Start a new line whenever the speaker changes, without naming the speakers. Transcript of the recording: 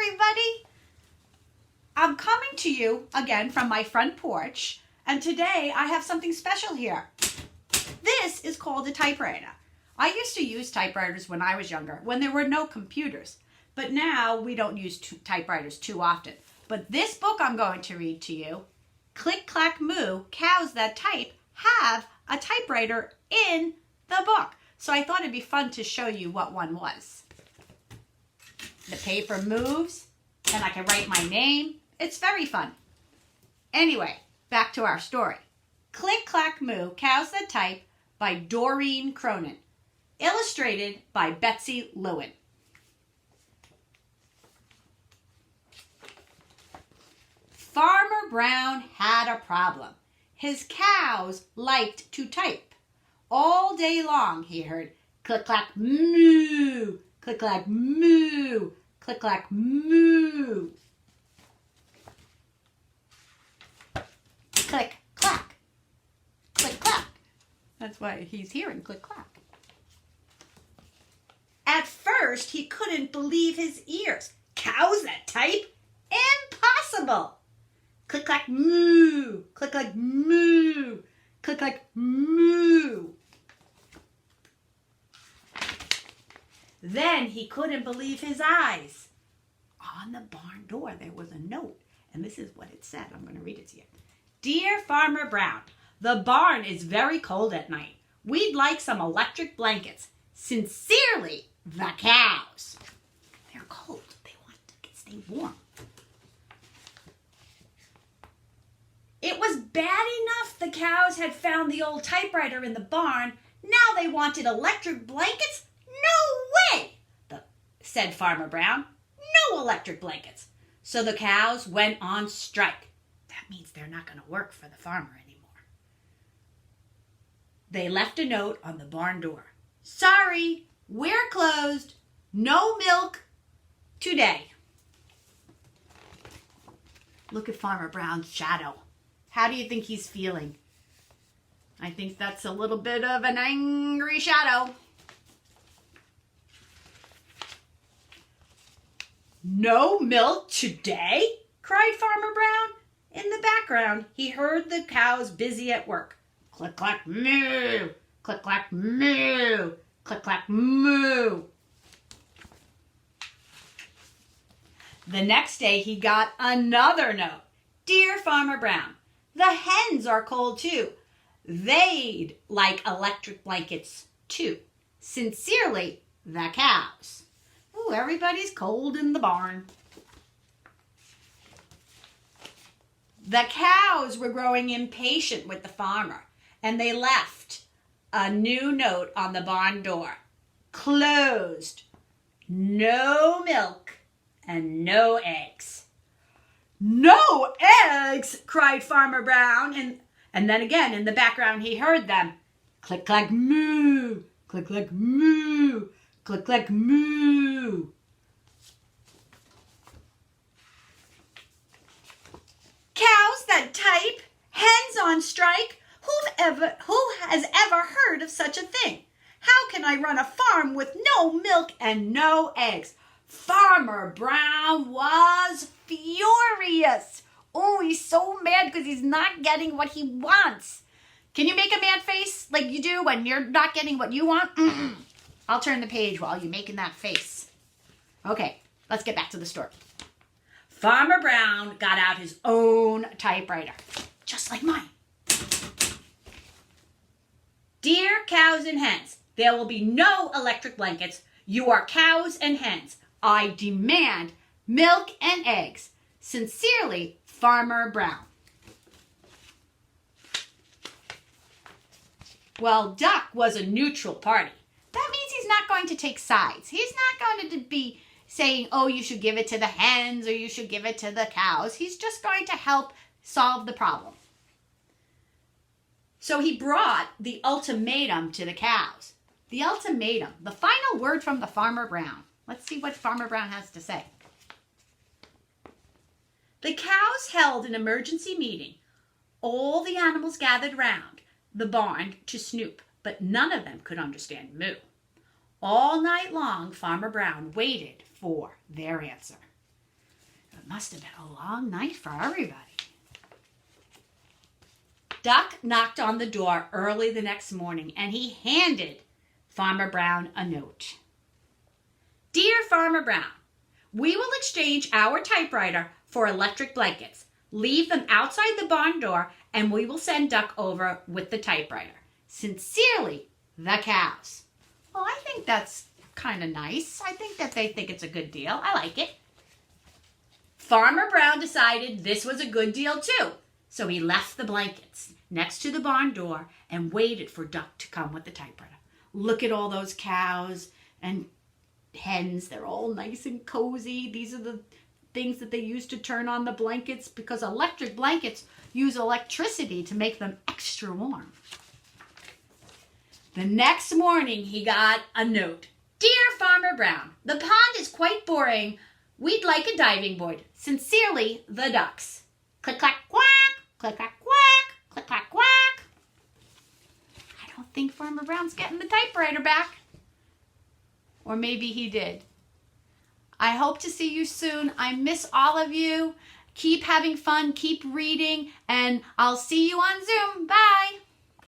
everybody. I'm coming to you again from my front porch, and today I have something special here. This is called a typewriter. I used to use typewriters when I was younger, when there were no computers, but now we don't use typewriters too often. But this book I'm going to read to you, Click, Clack, Moo, Cows That Type, have a typewriter in the book. So I thought it'd be fun to show you what one was. The paper moves, and I can write my name. It's very fun. Anyway, back to our story. Click, Clack, Moo, Cows That Type by Doreen Cronin. Illustrated by Betsy Lewin. Farmer Brown had a problem. His cows liked to type. All day long he heard click, clack, moo, click, clack, moo, click, clack, moo. Click, clack, click, clack. That's why he's hearing click, clack. At first, he couldn't believe his ears. Cows that type? Impossible! Click, clack, moo, click, clack, moo, click, clack, moo. Then he couldn't believe his eyes. On the barn door, there was a note, and this is what it said. I'm going to read it to you. Dear Farmer Brown, the barn is very cold at night. We'd like some electric blankets. Sincerely, the cows. They're cold. They want to stay warm. It was bad enough the cows had found the old typewriter in the barn. Now they wanted electric blankets? No way, said Farmer Brown. No electric blankets. So the cows went on strike. That means they're not going to work for the farmer anymore. They left a note on the barn door. Sorry, we're closed. No milk today. Look at Farmer Brown's shadow. How do you think he's feeling? I think that's a little bit of an angry shadow. No milk today? Cried Farmer Brown. In the background, he heard the cows busy at work. Click, clack, moo. Click, clack, moo. Click, clack, moo. The next day, he got another note. Dear Farmer Brown, the hens are cold too. They'd like electric blankets too. Sincerely, the cows. Ooh, everybody's cold in the barn. The cows were growing impatient with the farmer, and they left a new note on the barn door. Closed. No milk and no eggs. No eggs, cried Farmer Brown, and then again in the background he heard them. Click, clack, moo, click, clack, moo, click, clack, moo. Cows that type, hens on strike, who has ever heard of such a thing? How can I run a farm with no milk and no eggs? Farmer Brown was furious. Oh, he's so mad because he's not getting what he wants. Can you make a mad face like you do when you're not getting what you want? I'll turn the page while you're making that face. Okay, let's get back to the story. Farmer Brown got out his own typewriter, just like mine. Dear cows and hens, there will be no electric blankets. You are cows and hens. I demand milk and eggs. Sincerely, Farmer Brown. Well, Duck was a neutral party. That means he's not going to take sides. He's not going to be saying, oh, you should give it to the hens or you should give it to the cows. He's just going to help solve the problem. So he brought the ultimatum to the cows. The ultimatum, the final word from the Farmer Brown. Let's see what Farmer Brown has to say. The cows held an emergency meeting. All the animals gathered round the barn to snoop, but none of them could understand moo. All night long, Farmer Brown waited for their answer. it must have been a long night for everybody. Duck knocked on the door early the next morning, and he handed Farmer Brown a note. Dear Farmer Brown, we will exchange our typewriter for electric blankets. Leave them outside the barn door, and we will send Duck over with the typewriter. Sincerely, the cows. Well, I think that's kind of nice. I think that they think it's a good deal. I like it. Farmer Brown decided this was a good deal too, so he left the blankets next to the barn door and waited for Duck to come with the typewriter. Look at all those cows and hens. They're all nice and cozy. These are the things that they use to turn on the blankets because electric blankets use electricity to make them extra warm. The next morning, he got a note. Dear Farmer Brown, the pond is quite boring. We'd like a diving board. Sincerely, the ducks. Click, clack, quack. Click, clack, quack. Click, clack, quack. I don't think Farmer Brown's getting the typewriter back. Or maybe he did. I hope to see you soon. I miss all of you. Keep having fun. Keep reading. And I'll see you on Zoom. Bye.